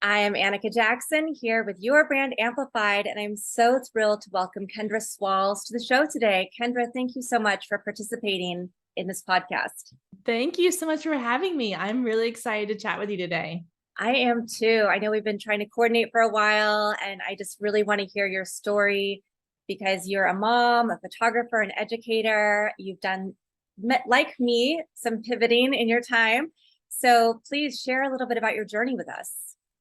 I am Annika Jackson here with Your Brand Amplified, and I'm so thrilled to welcome Kendra Swalls to the show today. Kendra, thank you so much for participating in this podcast. Thank you so much for having me. I'm really excited to chat with you today. I am too. I know we've been trying to coordinate for a while, and I just really want to hear your story because you're a mom, a photographer, an educator. You've done, like me, some pivoting in your time. So please share a little bit about your journey with us.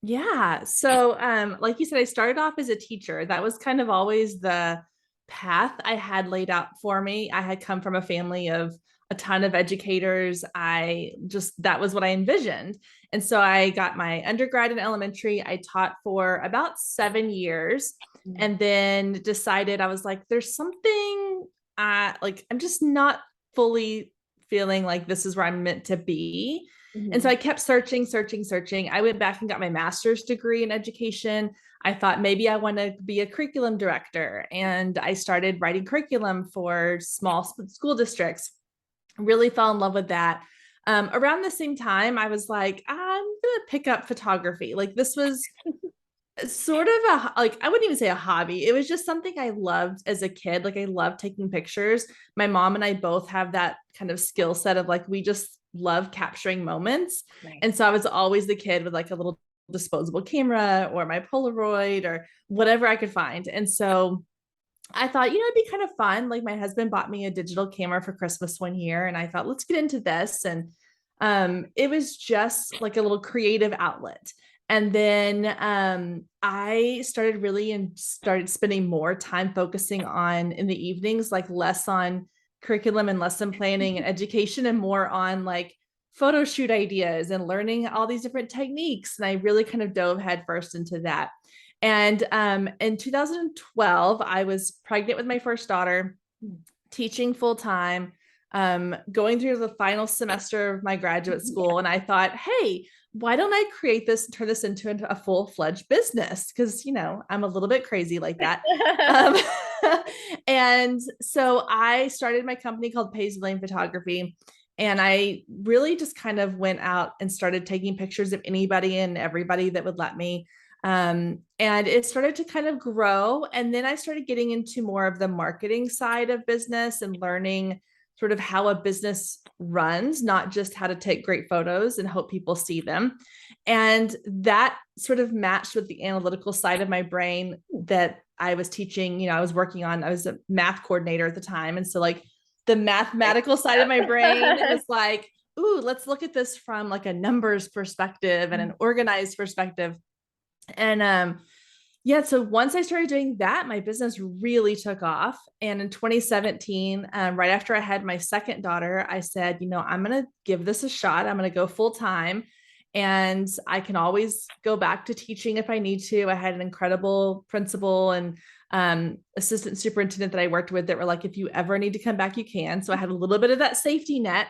Yeah. So, like you said, I started off as a teacher. That was kind of always the path I had laid out for me. I had come from a family of a ton of educators. That was what I envisioned. And so I got my undergrad in elementary. I taught for about 7 years and then decided I was like, there's something, I'm just not fully feeling like this is where I'm meant to be. And so I kept searching. I went back and got my master's degree in education. I thought maybe I want to be a curriculum director. And I started writing curriculum for small school districts. Really fell in love with that. Around the same time, I was like, I'm going to pick up photography. Like this was sort of I wouldn't even say a hobby. It was just something I loved as a kid. Like I loved taking pictures. My mom and I both have that kind of skill set of like, we just love capturing moments. Right. And so I was always the kid with like a little disposable camera or my Polaroid or whatever I could find. And so I thought, it'd be kind of fun. Like my husband bought me a digital camera for Christmas one year, and I thought, let's get into this. And it was just like a little creative outlet. And then I started spending more time focusing on in the evenings, like less on curriculum and lesson planning and education, and more on like photo shoot ideas and learning all these different techniques. And I really kind of dove headfirst into that. And in 2012, I was pregnant with my first daughter, teaching full time, going through the final semester of my graduate school. And I thought, hey, why don't I create this and turn this into a full-fledged business? Because, I'm a little bit crazy like that. And so I started my company called Paisley Photography. And I really just kind of went out and started taking pictures of anybody and everybody that would let me. And it started to kind of grow. And then I started getting into more of the marketing side of business and learning sort of how a business runs, not just how to take great photos and hope people see them. And that sort of matched with the analytical side of my brain that I was teaching. I was working on, I was a math coordinator at the time. And so like the mathematical side of my brain was like, ooh, let's look at this from like a numbers perspective and an organized perspective. And so once I started doing that, my business really took off. And in 2017, right after I had my second daughter, I said, I'm going to give this a shot. I'm going to go full time. And I can always go back to teaching if I need to. I had an incredible principal and assistant superintendent that I worked with that were like, if you ever need to come back, you can. So I had a little bit of that safety net.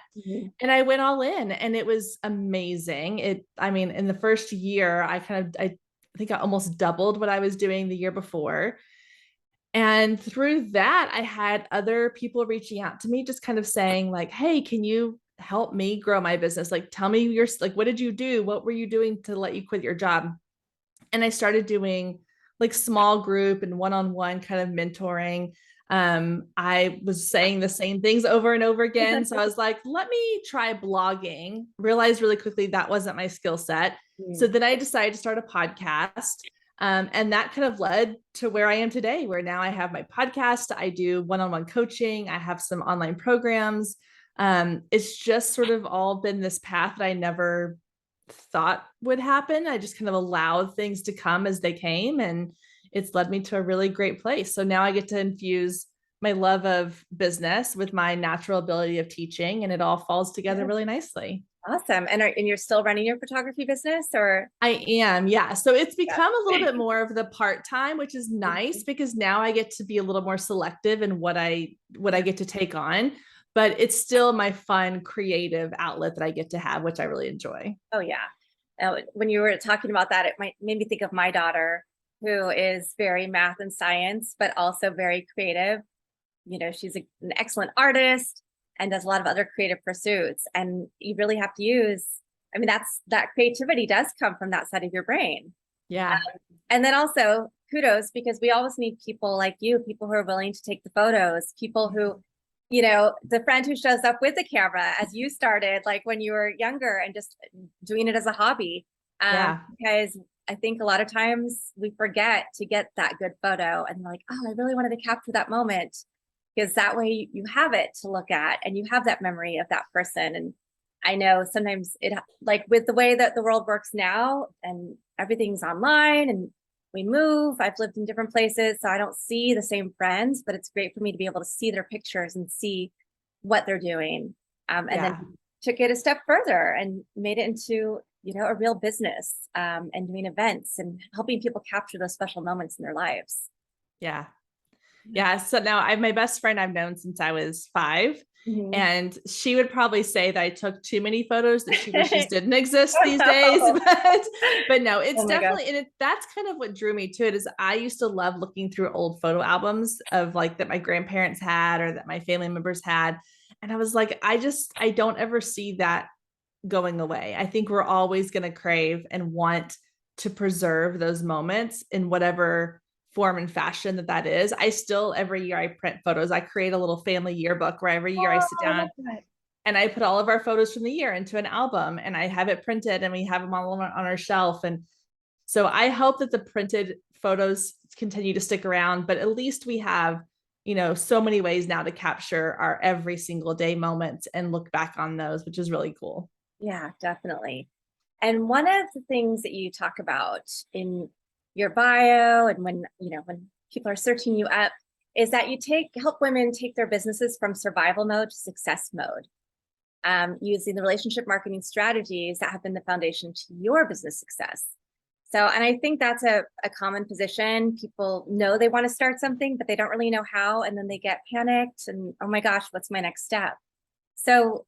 And I went all in, and it was amazing. In the first year, I think I almost doubled what I was doing the year before. And through that, I had other people reaching out to me, just kind of saying like, hey, can you help me grow my business? Like, tell me what did you do? What were you doing to let you quit your job? And I started doing like small group and one-on-one kind of mentoring. I was saying the same things over and over again. So I was like, let me try blogging, realized really quickly that wasn't my skill set. So then I decided to start a podcast. And that kind of led to where I am today, where now I have my podcast, I do one-on-one coaching, I have some online programs. It's just sort of all been this path that I never thought would happen. I just kind of allowed things to come as they came, and it's led me to a really great place. So now I get to infuse my love of business with my natural ability of teaching, and it all falls together really nicely. Awesome. And you're still running your photography business, or? I am, yeah. So it's become a little bit more of the part-time, which is nice because now I get to be a little more selective in what I get to take on, but it's still my fun creative outlet that I get to have, which I really enjoy. Oh yeah. When you were talking about that, it made me think of my daughter, who is very math and science, but also very creative. She's an excellent artist and does a lot of other creative pursuits. And you really have to use, that creativity does come from that side of your brain. Yeah. And then also kudos, because we always need people like you, people who are willing to take the photos, people who, the friend who shows up with the camera as you started, like when you were younger and just doing it as a hobby. Yeah. Because I think a lot of times we forget to get that good photo and like, oh, I really wanted to capture that moment, because that way you have it to look at and you have that memory of that person. And I know sometimes like with the way that the world works now and everything's online and we move, I've lived in different places, so I don't see the same friends, but it's great for me to be able to see their pictures and see what they're doing. And Yeah. then took it a step further and made it into, a real business, and doing events and helping people capture those special moments in their lives. Yeah. Yeah. So now my best friend I've known since I was 5. Mhm. And she would probably say that I took too many photos that she wishes didn't exist these days. But no, it's Oh my gosh. definitely, and that's kind of what drew me to it is I used to love looking through old photo albums of like that my grandparents had or that my family members had. And I was like, I don't ever see that going away. I think we're always going to crave and want to preserve those moments in whatever form and fashion that is. I still, every year I print photos. I create a little family yearbook where every year I sit Oh, I down love that. and I put all of our photos from the year into an album and I have it printed and we have them all on our shelf. And so I hope that the printed photos continue to stick around, but at least we have, so many ways now to capture our every single day moments and look back on those, which is really cool. Yeah, definitely. And one of the things that you talk about in your bio and when people are searching you up is that you help women take their businesses from survival mode to success mode, using the relationship marketing strategies that have been the foundation to your business success. So, and I think that's a common position. People know they want to start something, but they don't really know how. And then they get panicked and, oh my gosh, what's my next step? So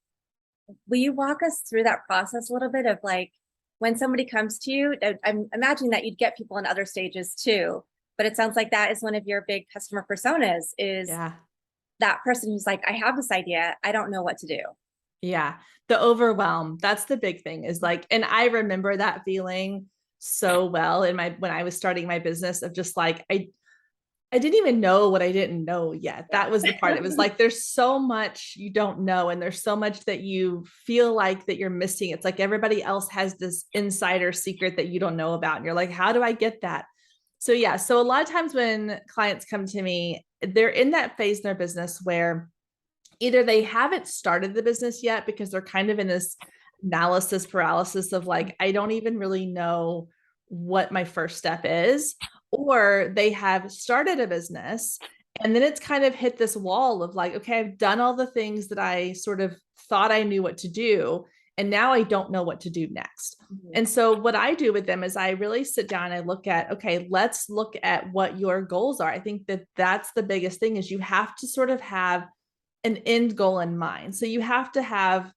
will you walk us through that process a little bit of like when somebody comes to you? I'm imagining that you'd get people in other stages too, but it sounds like that is one of your big customer personas, is Yeah. that person who's like, I have this idea, I don't know what to do. Yeah. The overwhelm. That's the big thing is like, and I remember that feeling so well when I was starting my business of just like, I didn't even know what I didn't know yet. Yeah. That was the part. It was like, there's so much you don't know. And there's so much that you feel like that you're missing. It's like everybody else has this insider secret that you don't know about. And you're like, how do I get that? So yeah. So a lot of times when clients come to me, they're in that phase in their business where either they haven't started the business yet because they're kind of in this analysis paralysis of like, I don't even really know what my first step is, or they have started a business and then it's kind of hit this wall of like, okay, I've done all the things that I sort of thought I knew what to do. And now I don't know what to do next. Mhm. And so what I do with them is I really sit down and look at, okay, let's look at what your goals are. I think that that's the biggest thing is you have to sort of have an end goal in mind. So you have to have,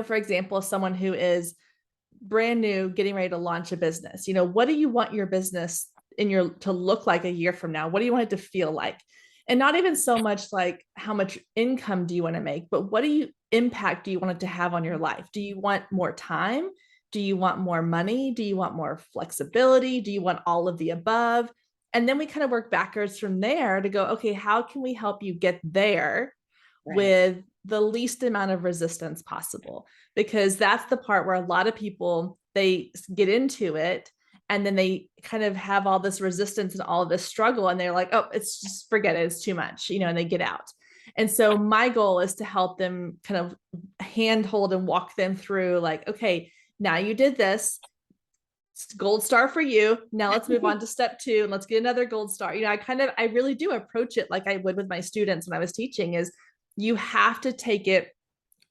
for example, someone who is brand new, getting ready to launch a business, what do you want your business to look like a year from now? What do you want it to feel like? And not even so much like how much income do you want to make, but what impact do you want it to have on your life? Do you want more time? Do you want more money? Do you want more flexibility? Do you want all of the above? And then we kind of work backwards from there to go, okay, how can we help you get there Right. with the least amount of resistance possible? Because that's the part where a lot of people, they get into it and then they kind of have all this resistance and all of this struggle and they're like, oh, it's just forget it, it's too much, and they get out. And so my goal is to help them kind of handhold and walk them through like, okay, now you did this, gold star for you. Now let's move on to step 2 and let's get another gold star. I really do approach it like I would with my students when I was teaching is you have to take it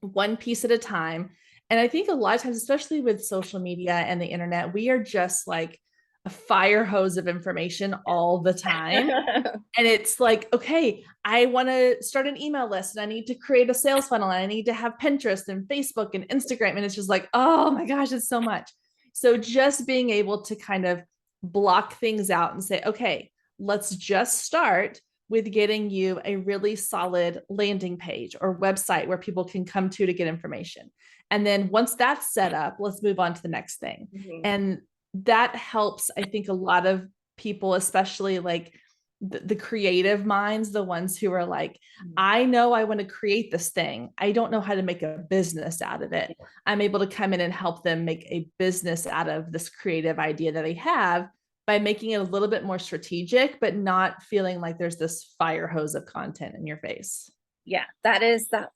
one piece at a time. And I think a lot of times, especially with social media and the internet, we are just like a fire hose of information all the time. And it's like, okay, I want to start an email list and I need to create a sales funnel and I need to have Pinterest and Facebook and Instagram. And it's just like, oh my gosh, it's so much. So just being able to kind of block things out and say, okay, let's just start with getting you a really solid landing page or website where people can come to get information. And then once that's set up, let's move on to the next thing. Mhm. And that helps, I think, a lot of people, especially like the creative minds, the ones who are like, I know I want to create this thing. I don't know how to make a business out of it. I'm able to come in and help them make a business out of this creative idea that they have by making it a little bit more strategic, but not feeling like there's this fire hose of content in your face. Yeah, that is the,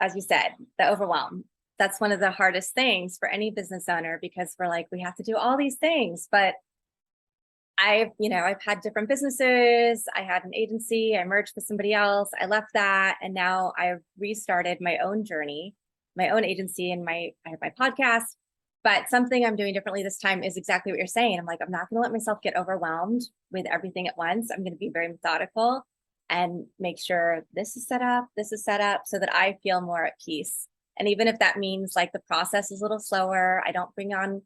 as you said, the overwhelm. That's one of the hardest things for any business owner, because we're like, we have to do all these things. But I've had different businesses. I had an agency, I merged with somebody else, I left that, and now I've restarted my own journey, my own agency, and I have my podcast. But something I'm doing differently this time is exactly what you're saying. I'm like, I'm not going to let myself get overwhelmed with everything at once. I'm going to be very methodical and make sure this is set up, so that I feel more at peace. And even if that means like the process is a little slower, I don't bring on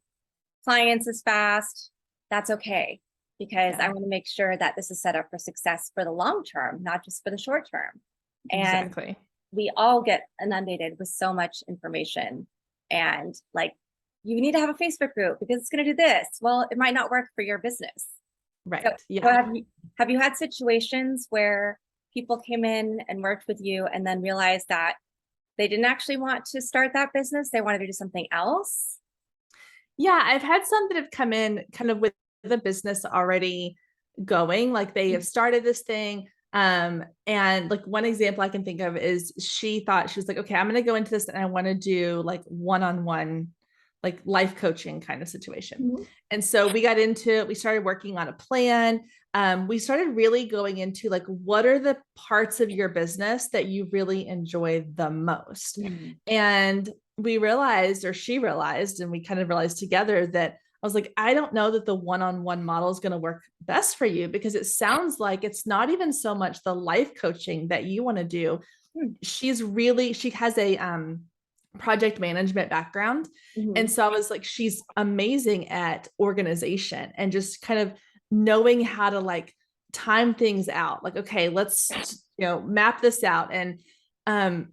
clients as fast, that's okay, because I want to make sure that this is set up for success for the long term, not just for the short term. And Exactly. we all get inundated with so much information, and like, you need to have a Facebook group because it's going to do this. Well, it might not work for your business. Right. So, Yeah. have you had situations where people came in and worked with you and then realized that they didn't actually want to start that business? They wanted to do something else? Yeah. I've had some that have come in kind of with the business already going, like they have started this thing. And like one example I can think of is she thought, she was like, okay, I'm going to go into this and I want to do like one-on-one, like life coaching kind of situation. Mm-hmm. And so we got into it, we started working on a plan. We started really going into like, what are the parts of your business that you really enjoy the most? Mm-hmm. And we realized, or she realized, and we kind of realized together that I was like, I don't know that the one-on-one model is going to work best for you, because it sounds like it's not even so much the life coaching that you want to do. She has a project management background. Mm-hmm. And so I was like, she's amazing at organization and just kind of knowing how to like time things out. Like, okay, let's, map this out. And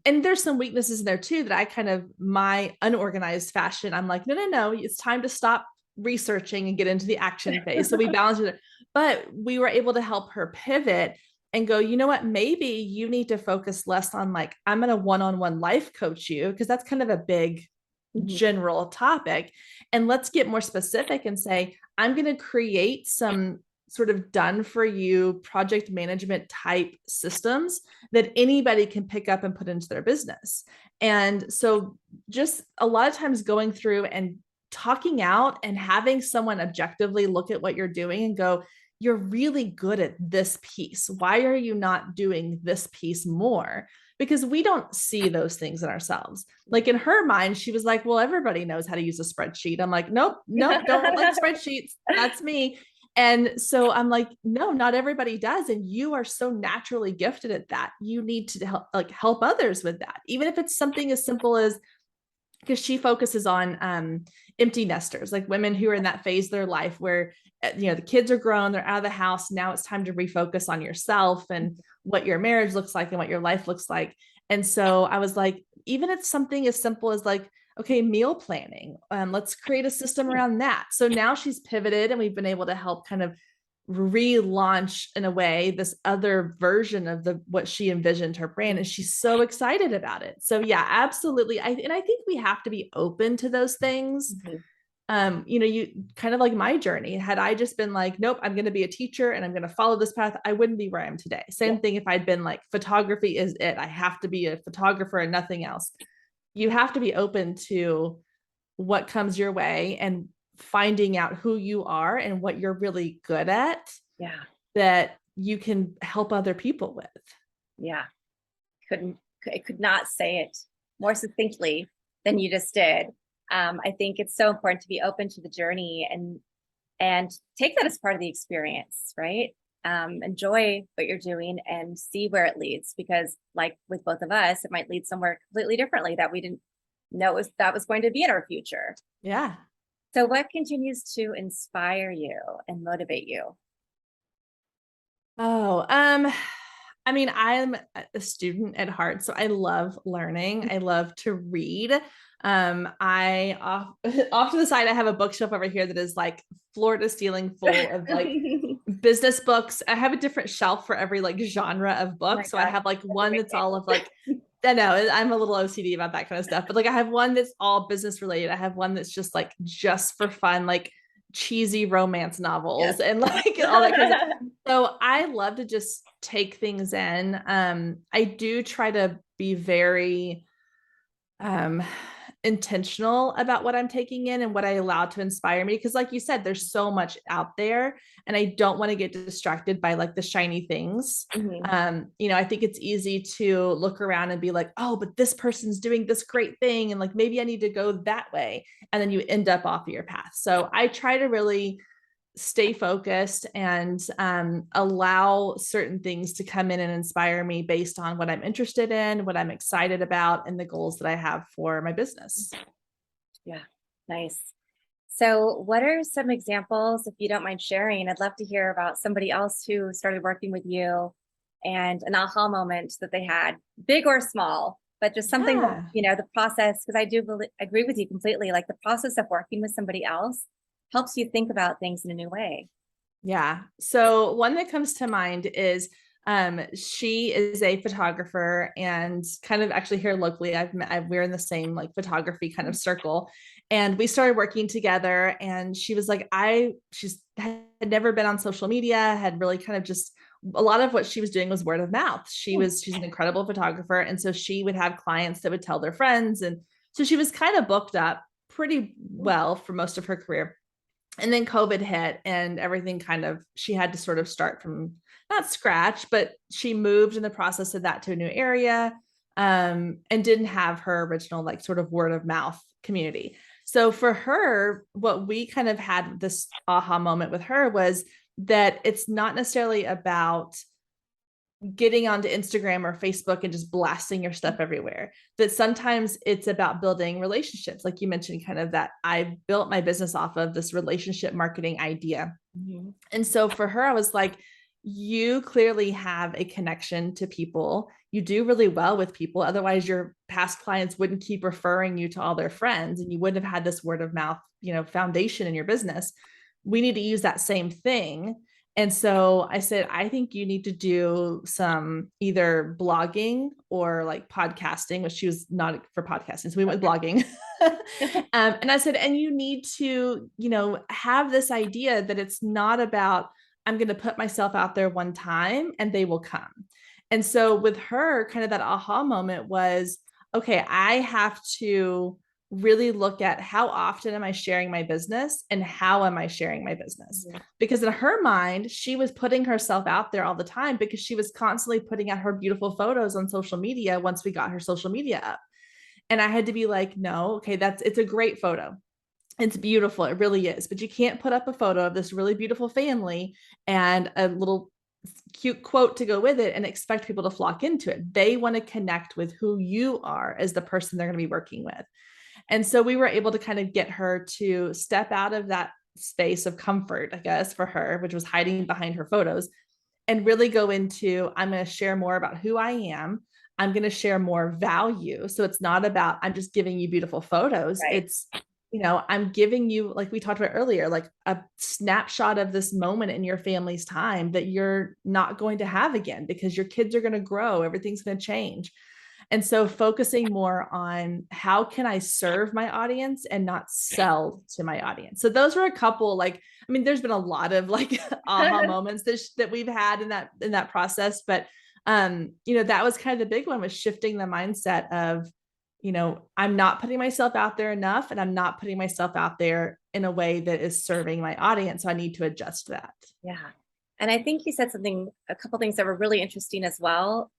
there's some weaknesses in there too, that I kind of, my unorganized fashion, I'm like, no, it's time to stop researching and get into the action phase. So we balanced it, but we were able to help her pivot and go, you know what, maybe you need to focus less on like, I'm going to one-on-one life coach you, because that's kind of a big general topic. And let's get more specific and say, I'm going to create some sort of done for you project management type systems that anybody can pick up and put into their business. And so just a lot of times going through and talking out and having someone objectively look at what you're doing and go, you're really good at this piece. Why are you not doing this piece more? Because we don't see those things in ourselves. Like in her mind, she was like, well, everybody knows how to use a spreadsheet. I'm like, nope, don't like spreadsheets. That's me. And so I'm like, no, not everybody does. And you are so naturally gifted at that. You need to help others with that. Even if it's something as simple as, because she focuses on empty nesters, like women who are in that phase of their life where, the kids are grown, they're out of the house. Now it's time to refocus on yourself and what your marriage looks like and what your life looks like. And so I was like, even if something as simple as like, okay, meal planning, let's create a system around that. So now she's pivoted and we've been able to help kind of relaunch in a way this other version of what she envisioned her brand, and she's so excited about it. So yeah, absolutely. I think we have to be open to those things. You kind of like my journey, had I just been like, nope, I'm going to be a teacher and I'm going to follow this path, I wouldn't be where I am today. Same thing if I'd been like, photography is it, I have to be a photographer and nothing else. You have to be open to what comes your way and finding out who you are and what you're really good at, that you can help other people with. Yeah. I could not say it more succinctly than you just did. I think it's so important to be open to the journey and take that as part of the experience, right? Enjoy what you're doing and see where it leads, because like with both of us, it might lead somewhere completely differently that we didn't know that was going to be in our future. Yeah. So what continues to inspire you and motivate you? Oh, I mean, I'm a student at heart, so I love learning. I love to read. I off to the side, I have a bookshelf over here that is like floor to ceiling full of like business books. I have a different shelf for every like genre of Oh book. my So I gosh, have like that's one that's amazing. all of like, I know I'm a little OCD about that kind of stuff, but like I have one that's all business related. I have one that's just like just for fun, like cheesy romance novels Yes. and like all that kind of stuff. So I love to just take things in. I do try to be very um intentional about what I'm taking in and what I allow to inspire me, because like you said, there's so much out there and I don't want to get distracted by like the shiny things. Mhm. I think it's easy to look around and be like, oh, but this person's doing this great thing and like maybe I need to go that way, and then you end up off of your path. So I try to really stay focused and allow certain things to come in and inspire me based on what I'm interested in, what I'm excited about, and the goals that I have for my business. Yeah, nice. So, what are some examples, if you don't mind sharing? I'd love to hear about somebody else who started working with you and an aha moment that they had, big or small, but just something that, Yeah. the process, because I do agree with you completely. Like the process of working with somebody else helps you think about things in a new way. Yeah. So one that comes to mind is she is a photographer and kind of actually here locally. We're in the same like photography kind of circle, and we started working together. And she was like, she's had never been on social media, had really kind of just a lot of what she was doing was word of mouth. She's an incredible photographer, and so she would have clients that would tell their friends, and so she was kind of booked up pretty well for most of her career. And then COVID hit and everything she had to sort of start from not scratch, but she moved in the process of that to a new area, and didn't have her original, like, sort of word of mouth community. So for her, what we kind of had this aha moment with her was that it's not necessarily about getting onto Instagram or Facebook and just blasting your stuff everywhere. That sometimes it's about building relationships. Like you mentioned, kind of that I built my business off of this relationship marketing idea. Mhm. And so for her, I was like, you clearly have a connection to people. You do really well with people. Otherwise, your past clients wouldn't keep referring you to all their friends and you wouldn't have had this word of mouth, foundation in your business. We need to use that same thing. And so I said, I think you need to do some either blogging or like podcasting, which she was not for podcasting. So we went blogging. And I said, and you need to, have this idea that it's not about, I'm going to put myself out there one time and they will come. And so with her, kind of that aha moment was, okay, I have to really look at how often am I sharing my business and how am I sharing my business? Mhm. Because in her mind, she was putting herself out there all the time because she was constantly putting out her beautiful photos on social media once we got her social media up. And I had to be like, no, okay, it's a great photo. It's beautiful. It really is. But you can't put up a photo of this really beautiful family and a little cute quote to go with it and expect people to flock into it. They want to connect with who you are as the person they're going to be working with. And so we were able to kind of get her to step out of that space of comfort, I guess, for her, which was hiding behind her photos, and really go into, I'm going to share more about who I am. I'm going to share more value. So it's not about, I'm just giving you beautiful photos. Right. It's, I'm giving you, like we talked about earlier, like a snapshot of this moment in your family's time that you're not going to have again because your kids are going to grow, everything's going to change. And so focusing more on how can I serve my audience and not sell to my audience. So those were a couple, like, I mean, there's been a lot of like aha moments that we've had in that process, but that was kind of the big one, was shifting the mindset of, I'm not putting myself out there enough and I'm not putting myself out there in a way that is serving my audience. So I need to adjust that. Yeah. And I think you said a couple things that were really interesting as well,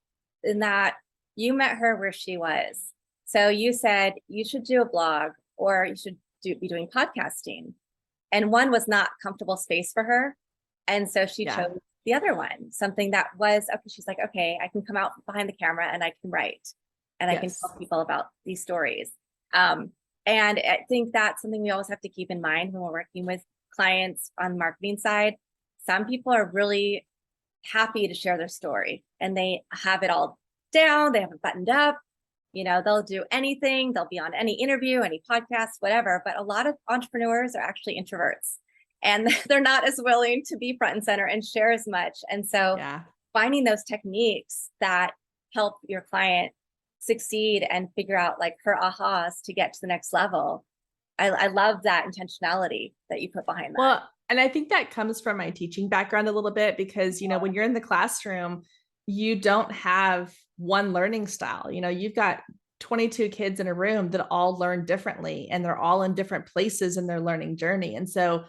in that you met her where she was. So you said you should do a blog or you should be doing podcasting. And one was not comfortable space for her. And so she Yeah. chose the other one, something that was okay. She's like, okay, I can come out behind the camera and I can write and I can Yes. tell people about these stories. Um, and I think that's something we always have to keep in mind when we're working with clients on the marketing side. Some people are really happy to share their story and they have it all down, they have it buttoned up, They'll do anything, they'll be on any interview, any podcast, whatever. But a lot of entrepreneurs are actually introverts and they're not as willing to be front and center and share as much. And so Yeah. finding those techniques that help your client succeed and figure out like her ahas to get to the next level. I love that intentionality that you put behind that. Well, and I think that comes from my teaching background a little bit because, when you're in the classroom, you don't have one learning style. You've got 22 kids in a room that all learn differently and they're all in different places in their learning journey. And so,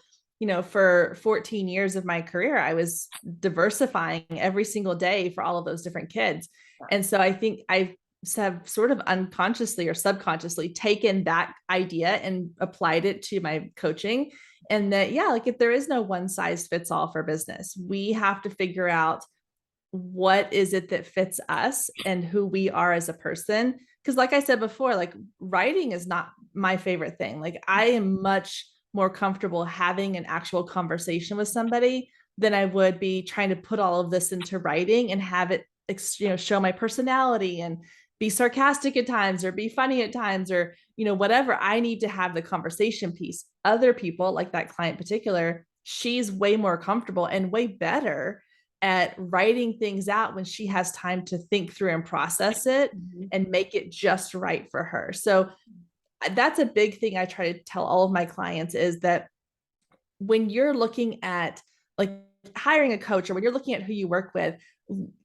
for 14 years of my career, I was diversifying every single day for all of those different kids. And so I think I have sort of unconsciously or subconsciously taken that idea and applied it to my coaching. And that, like if there is no one size fits all for business, we have to figure out what is it that fits us and who we are as a person. Because like I said before, like writing is not my favorite thing. Like I am much more comfortable having an actual conversation with somebody than I would be trying to put all of this into writing and have it, show my personality and be sarcastic at times or be funny at times or, whatever. I need to have the conversation piece. Other people, like that client in particular, she's way more comfortable and way better at writing things out when she has time to think through and process it and make it just right for her. So that's a big thing I try to tell all of my clients is that when you're looking at like hiring a coach or when you're looking at who you work with,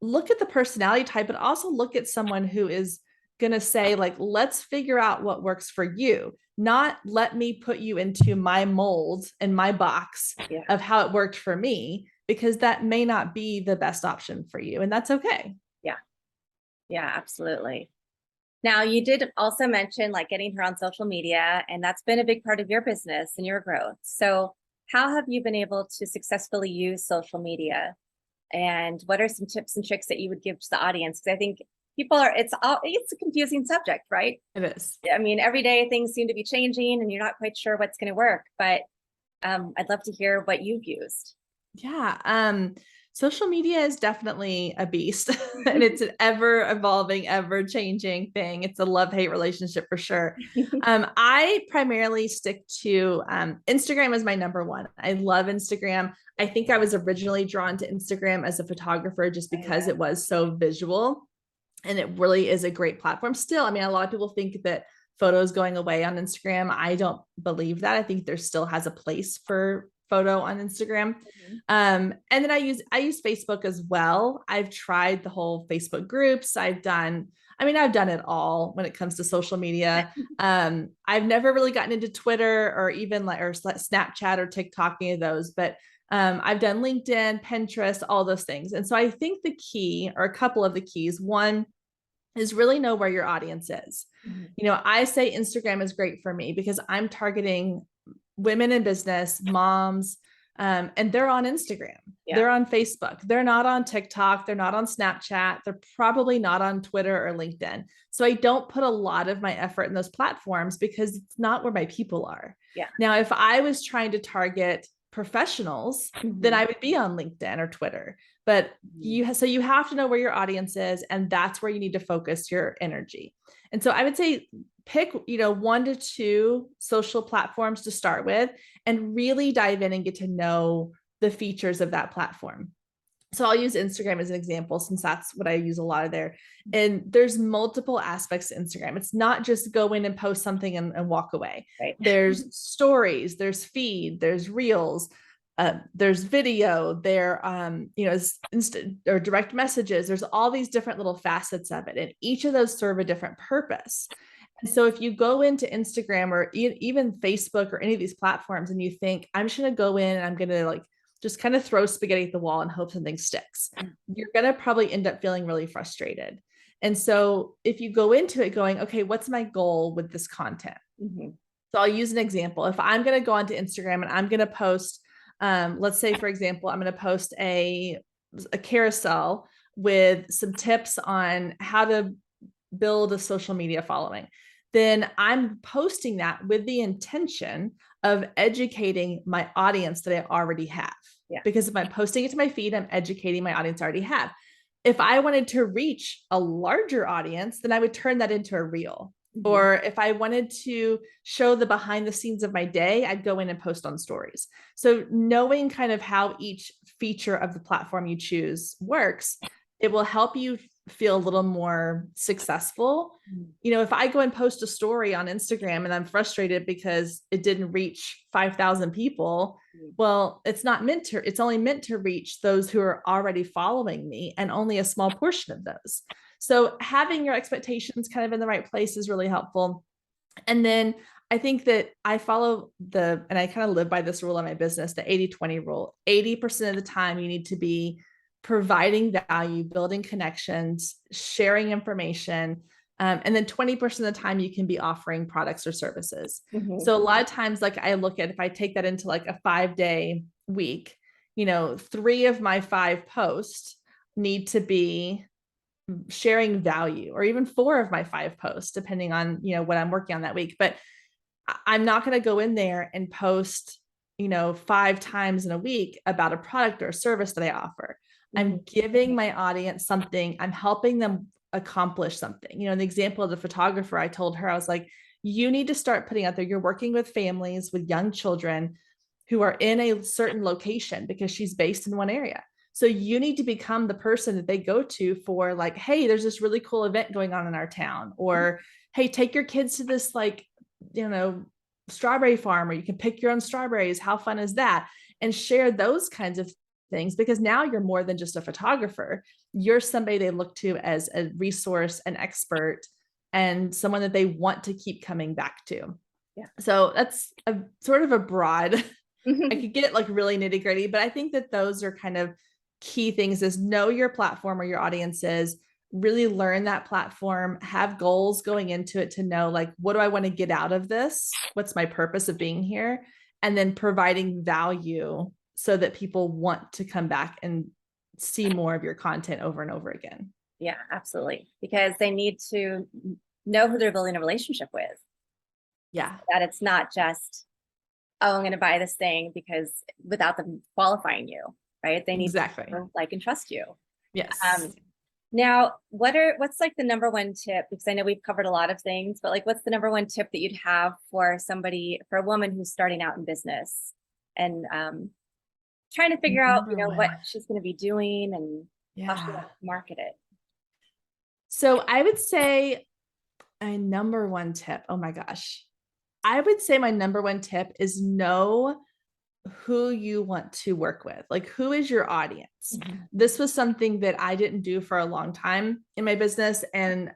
look at the personality type, but also look at someone who is going to say like, let's figure out what works for you, not let me put you into my mold and my box of how it worked for me, because that may not be the best option for you. And that's okay. Yeah. Yeah, absolutely. Now, you did also mention like getting her on social media, and that's been a big part of your business and your growth. So how have you been able to successfully use social media? And what are some tips and tricks that you would give to the audience? Because I think it's a confusing subject, right? It is. I mean, every day things seem to be changing and you're not quite sure what's going to work, but I'd love to hear what you've used. Yeah. Social media is definitely a beast and it's an ever evolving, ever changing thing. It's a love-hate relationship for sure. I primarily stick to Instagram as my number one. I love Instagram. I think I was originally drawn to Instagram as a photographer just because it was so visual and it really is a great platform still. I mean, a lot of people think that photos going away on Instagram. I don't believe that. I think there still has a place for photo on Instagram. And then I use Facebook as well. I've tried the whole Facebook groups. I've done it all when it comes to social media. I've never really gotten into Twitter or even or Snapchat or TikTok, any of those, but I've done LinkedIn, Pinterest, all those things. And so I think the key, or a couple of the keys, one is really know where your audience is. I say Instagram is great for me because I'm targeting women in business, moms, and they're on Instagram. They're on Facebook. They're not on TikTok. They're not on Snapchat. They're probably not on Twitter or LinkedIn. So I don't put a lot of my effort in those platforms because it's not where my people are. Now, if I was trying to target professionals, then I would be on LinkedIn or Twitter. But you have to know where your audience is, and that's where you need to focus your energy. And so I would say pick, 1 to 2 social platforms to start with and really dive in and get to know the features of that platform. So I'll use Instagram as an example, since that's what I use a lot of there. And there's multiple aspects to Instagram. It's not just go in and post something and walk away. Right. There's stories, there's feed, there's reels, there's video, there, instant or direct messages. There's all these different little facets of it. And each of those serve a different purpose. And so if you go into Instagram or even Facebook or any of these platforms and you think, I'm just going to go in and I'm going to just kind of throw spaghetti at the wall and hope something sticks, you're going to probably end up feeling really frustrated. And so if you go into it going, okay, what's my goal with this content? So I'll use an example. If I'm going to go onto Instagram and I'm going to post, let's say, for example, I'm going to post a carousel with some tips on how to build a social media following, then I'm posting that with the intention of educating my audience that I already have. Because if I'm posting it to my feed, I'm educating my audience I already have. if I wanted to reach a larger audience, then I would turn that into a reel. Or if I wanted to show the behind the scenes of my day, I'd go in and post on stories. So knowing kind of how each feature of the platform you choose works, it will help you feel a little more successful. You know, if I go and post a story on Instagram and I'm frustrated because it didn't reach 5,000 people, well, it's only meant to reach those who are already following me, and only a small portion of those. So having your expectations kind of in the right place is really helpful. And then I think that I follow and I kind of live by this rule in my business, the 80-20 rule. 80% of the time you need to be providing value, building connections, sharing information. And then 20% of the time you can be offering products or services. So a lot of times, like I look at, if I take that into like a 5-day week, 3 of my 5 posts need to be sharing value, or even 4 of my 5 posts, depending on, what I'm working on that week. But I'm not going to go in there and post, 5 times in a week about a product or a service that I offer. I'm giving my audience something. I'm helping them accomplish something. The example of the photographer, I told her, I was like, you need to start putting out there, you're working with families with young children who are in a certain location because she's based in one area. So you need to become the person that they go to for, like, hey, there's this really cool event going on in our town, or hey, take your kids to this, like, strawberry farm, or you can pick your own strawberries. How fun is that? And share those kinds of things, because now you're more than just a photographer. You're somebody they look to as a resource, an expert, and someone that they want to keep coming back to. Yeah. So that's a sort of a broad, I could get like really nitty gritty, but I think that those are kind of key things: is know your platform or your audience is, really learn that platform, have goals going into it to know, like, what do I want to get out of this? What's my purpose of being here? And then providing value so that people want to come back and see more of your content over and over again. Yeah, absolutely. Because they need to know who they're building a relationship with. Yeah. That it's not just, oh, I'm going to buy this thing, because without them qualifying you, right? They need Exactly. to like and trust you. Yes. Now, what's like the number one tip? Because I know we've covered a lot of things, but like, what's the number one tip that you'd have for a woman who's starting out in business and trying to figure out, what she's going to be doing and how she wants to market it? So I would say a number one tip. Oh my gosh. I would say my number one tip is know who you want to work with. Like, who is your audience? This was something that I didn't do for a long time in my business. And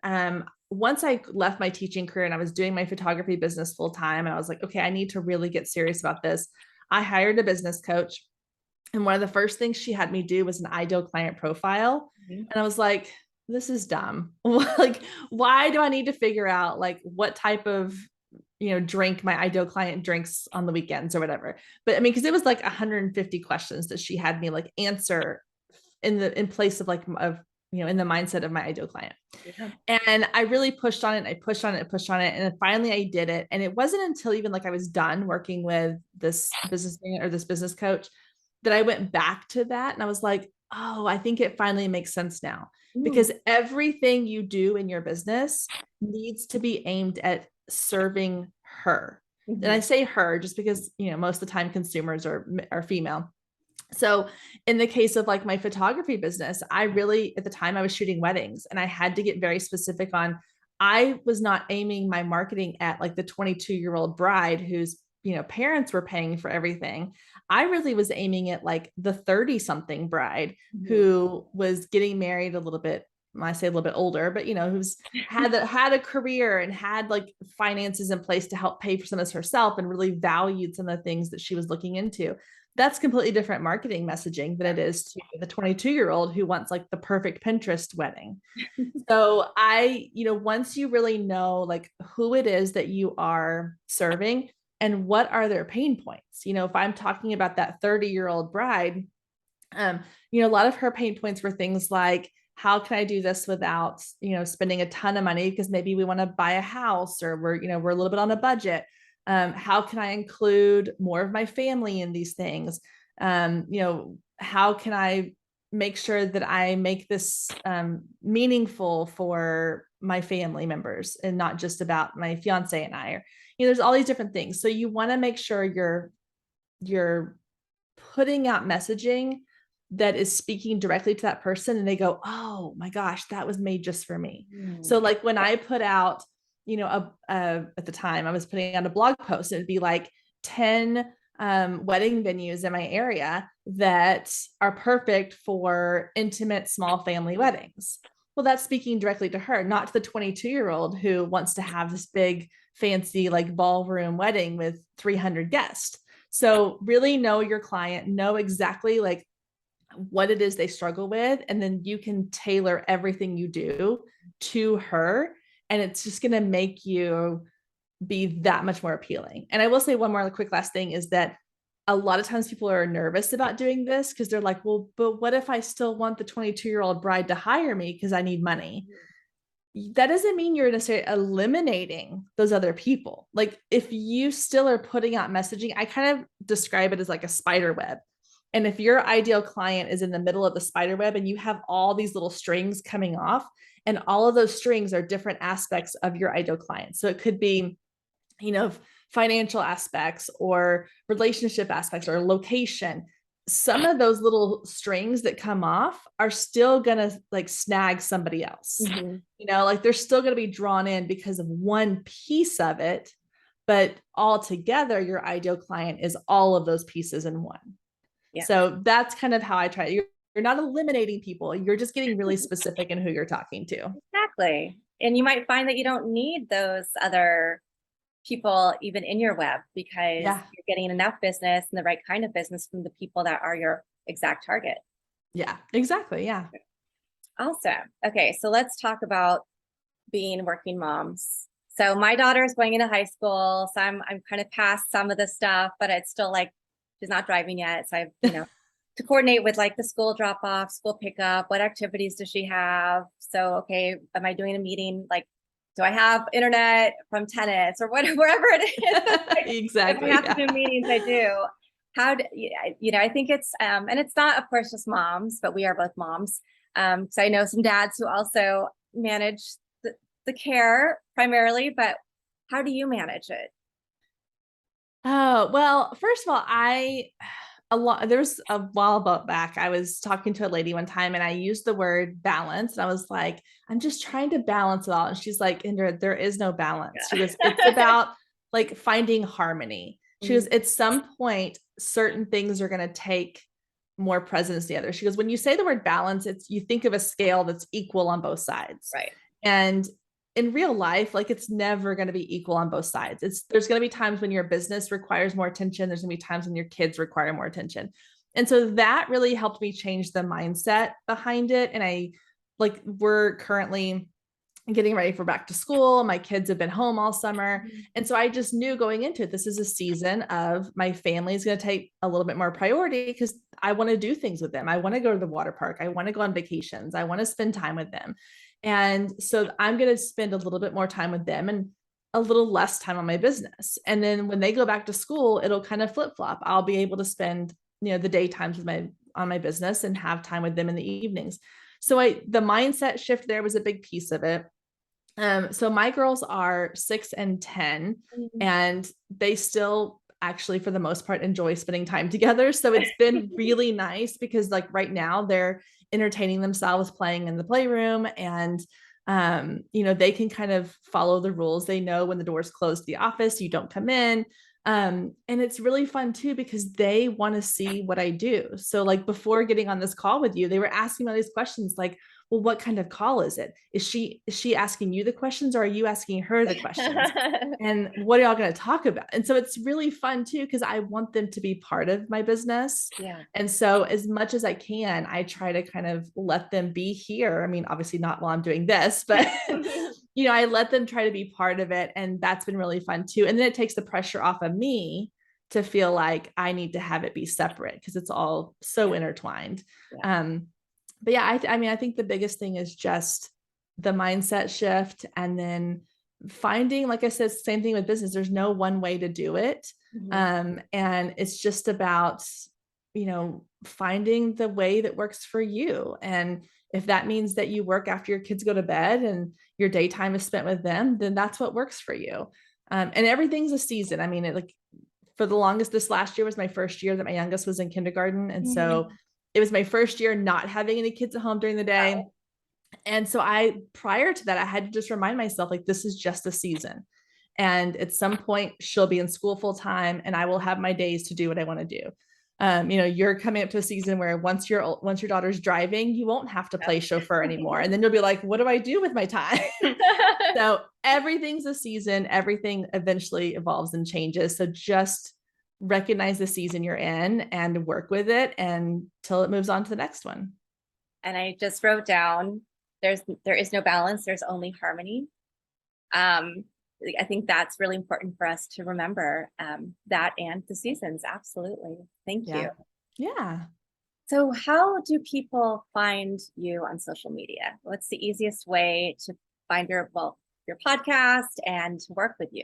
once I left my teaching career and I was doing my photography business full time, and I was like, okay, I need to really get serious about this. I hired a business coach. And one of the first things she had me do was an ideal client profile. And I was like, this is dumb. Like, why do I need to figure out like what type of drink my ideal client drinks on the weekends or whatever? But I mean, because it was like 150 questions that she had me like answer in place of in the mindset of my ideal client. And I really pushed on it. I pushed on it, and then finally I did it. And it wasn't until even like I was done working with this business coach that I went back to that, and I was like, oh, I think it finally makes sense now. Because everything you do in your business needs to be aimed at serving her. And I say her just because, most of the time consumers are female. So in the case of like my photography business, I really, at the time I was shooting weddings, and I had to get very specific on, I was not aiming my marketing at like the 22-year-old bride whose, parents were paying for everything. I really was aiming at like the 30-something bride who was getting married a little bit, I say a little bit older, but who's had a career and had like finances in place to help pay for some of this herself, and really valued some of the things that she was looking into. That's completely different marketing messaging than it is to the 22-year-old who wants like the perfect Pinterest wedding. So once you really know like who it is that you are serving and what are their pain points, if I'm talking about that 30-year-old bride, a lot of her pain points were things like, how can I do this without, spending a ton of money? Because maybe we want to buy a house, or we're a little bit on a budget. How can I include more of my family in these things? How can I make sure that I make this meaningful for my family members and not just about my fiance and I. Or, there's all these different things. So you want to make sure you're putting out messaging that is speaking directly to that person, and they go, oh my gosh, that was made just for me. So like when I put out, at the time I was putting out a blog post, it'd be like 10 wedding venues in my area that are perfect for intimate small family weddings. Well, that's speaking directly to her, not to the 22-year-old who wants to have this big fancy like ballroom wedding with 300 guests. So really know your client, know exactly like what it is they struggle with, and then you can tailor everything you do to her, and it's just going to make you be that much more appealing. And I will say one more quick last thing is that a lot of times people are nervous about doing this because they're like, well, but what if I still want the 22-year-old bride to hire me because I need money? That doesn't mean you're necessarily eliminating those other people. Like if you still are putting out messaging, I kind of describe it as like a spider web. And if your ideal client is in the middle of the spider web and you have all these little strings coming off, and all of those strings are different aspects of your ideal client. So it could be, financial aspects or relationship aspects or location. Some of those little strings that come off are still going to like snag somebody else. Like they're still going to be drawn in because of one piece of it, but all together, your ideal client is all of those pieces in one. Yeah. So that's kind of how I try. You're not eliminating people. You're just getting really specific in who you're talking to. Exactly. And you might find that you don't need those other people even in your web because you're getting enough business and the right kind of business from the people that are your exact target. Yeah, exactly. Yeah. Awesome. Okay. So let's talk about being working moms. So my daughter is going into high school. So I'm kind of past some of the stuff, but it's still like, she's not driving yet. So I've, to coordinate with like the school drop off, school pickup, what activities does she have? So, okay, am I doing a meeting? Like, do I have internet from tennis or whatever, wherever it is? Exactly. If I have to do meetings, I do. I think it's, and it's not, of course, just moms, but we are both moms. So I know some dads who also manage the care primarily, but how do you manage it? Oh, well, first of all, there was a while back, I was talking to a lady one time and I used the word balance. And I was like, I'm just trying to balance it all. And she's like, Indra, there is no balance. She goes, it's about like finding harmony. She goes, at some point, certain things are going to take more presence than the other. She goes, when you say the word balance, you think of a scale that's equal on both sides. Right. And in real life, like it's never going to be equal on both sides. There's going to be times when your business requires more attention. There's going to be times when your kids require more attention. And so that really helped me change the mindset behind it. And we're currently getting ready for back to school. My kids have been home all summer. And so I just knew going into it, this is a season of my family is going to take a little bit more priority because I want to do things with them. I want to go to the water park. I want to go on vacations. I want to spend time with them. And so I'm going to spend a little bit more time with them and a little less time on my business. And then when they go back to school, it'll kind of flip flop. I'll be able to spend, the daytimes on my business and have time with them in the evenings. So the mindset shift there was a big piece of it. So my girls are 6 and 10, and they still actually, for the most part, enjoy spending time together. So it's been really nice because like right now they're entertaining themselves playing in the playroom, and they can kind of follow the rules. They know when the doors close to the office, you don't come in. And it's really fun too, because they want to see what I do. So like before getting on this call with you, they were asking me all these questions like, well, what kind of call is it? Is she asking you the questions, or are you asking her the questions? And what are y'all going to talk about? And so it's really fun too, because I want them to be part of my business. Yeah. And so as much as I can, I try to kind of let them be here. I mean, obviously not while I'm doing this, but I let them try to be part of it. And that's been really fun too. And then it takes the pressure off of me to feel like I need to have it be separate because it's all so intertwined. Yeah. But yeah, I think the biggest thing is just the mindset shift, and then finding, like I said, same thing with business. There's no one way to do it. And it's just about, finding the way that works for you. And if that means that you work after your kids go to bed and your daytime is spent with them, then that's what works for you. And everything's a season. I mean, like for the longest, this last year was my first year that my youngest was in kindergarten. And so it was my first year not having any kids at home during the day. Wow. And so prior to that, I had to just remind myself, like, this is just a season. And at some point she'll be in school full time and I will have my days to do what I want to do. You're coming up to a season where once your daughter's driving, you won't have to play chauffeur anymore. And then you'll be like, what do I do with my time? So everything's a season, everything eventually evolves and changes. So just recognize the season you're in and work with it until it moves on to the next one. And I just wrote down, there is no balance, there's only harmony. I think that's really important for us to remember, that and the seasons. Absolutely. Thank you. Yeah. So how do people find you on social media? What's the easiest way to find your podcast and to work with you?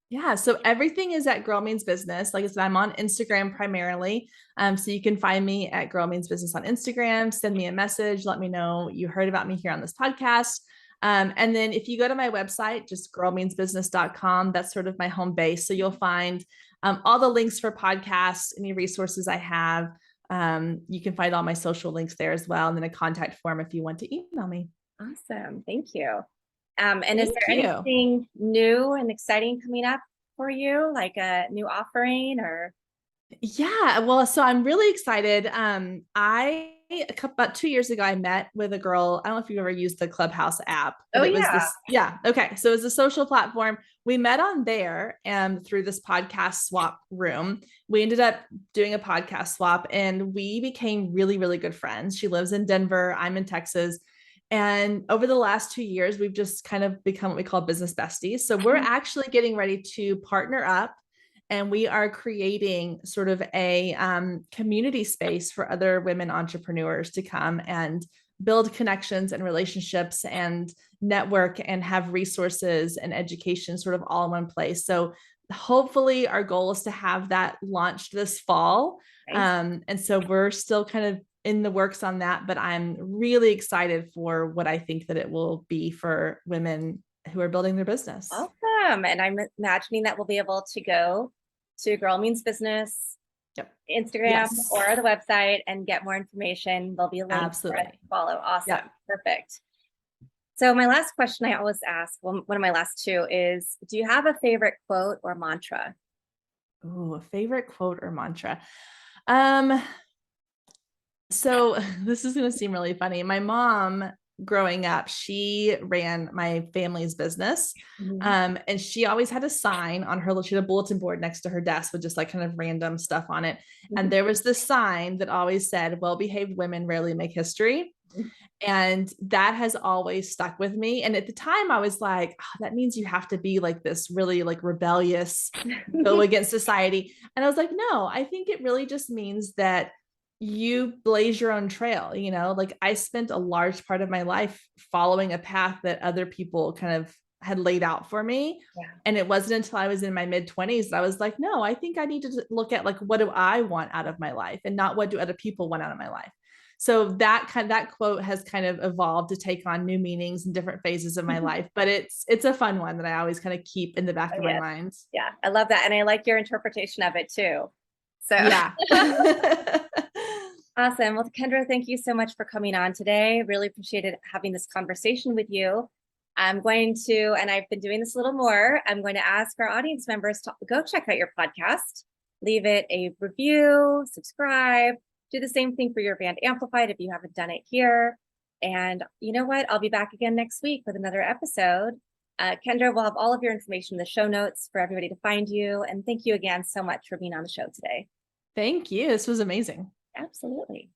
Yeah. So everything is at Girl Means Business. Like I said, I'm on Instagram primarily. So you can find me at Girl Means Business on Instagram, send me a message, let me know you heard about me here on this podcast. And then if you go to my website, just girlmeansbusiness.com, that's sort of my home base. So you'll find all the links for podcasts, any resources I have. You can find all my social links there as well. And then a contact form if you want to email me. Awesome. Thank you. And is there Thank you. anything new and exciting coming up for you, like a new offering or? Yeah, well, so I'm really excited. About 2 years ago, I met with a girl. I don't know if you've ever used the Clubhouse app, but Oh, it was yeah. this. Yeah. Okay. So it's a social platform. We met on there and through this podcast swap room. We ended up doing a podcast swap and we became really, really good friends. She lives in Denver. I'm in Texas. And over the last 2 years, we've just kind of become what we call business besties. So we're actually getting ready to partner up and we are creating sort of a community space for other women entrepreneurs to come and build connections and relationships and network and have resources and education sort of all in one place. So hopefully our goal is to have that launched this fall. Nice. And so we're still kind of in the works on that, but I'm really excited for what I think that it will be for women who are building their business. Awesome. And I'm imagining that we'll be able to go to Girl Means Business, Instagram, Yes. or the website and get more information. There'll be a link Absolutely. for us to follow. Awesome. Yep. Perfect. So my last question I always ask, well, one of my last two is, do you have a favorite quote or mantra? Ooh, a favorite quote or mantra. So this is going to seem really funny. My mom, growing up, she ran my family's business. And she always had a sign on her, she had a bulletin board next to her desk with just like kind of random stuff on it. And there was this sign that always said, well-behaved women rarely make history. And that has always stuck with me. And at the time I was like, oh, that means you have to be like this really like rebellious, go against society. And I was like, no, I think it really just means that you blaze your own trail. Like I spent a large part of my life following a path that other people kind of had laid out for me. Yeah. And it wasn't until I was in my mid-20s that I was like, no, I think I need to look at like, what do I want out of my life and not what do other people want out of my life. So that quote has kind of evolved to take on new meanings in different phases of my life, but it's a fun one that I always kind of keep in the back of my mind. Yeah, I love that. And I like your interpretation of it too. So yeah. Awesome. Well, Kendra, thank you so much for coming on today. Really appreciated having this conversation with you. I'm going to, and I've been doing this a little more, I'm going to ask our audience members to go check out your podcast, leave it a review, subscribe, do the same thing for your band Amplified if you haven't done it here. And you know what? I'll be back again next week with another episode. Kendra will have all of your information in the show notes for everybody to find you. And thank you again so much for being on the show today. Thank you. This was amazing. Absolutely.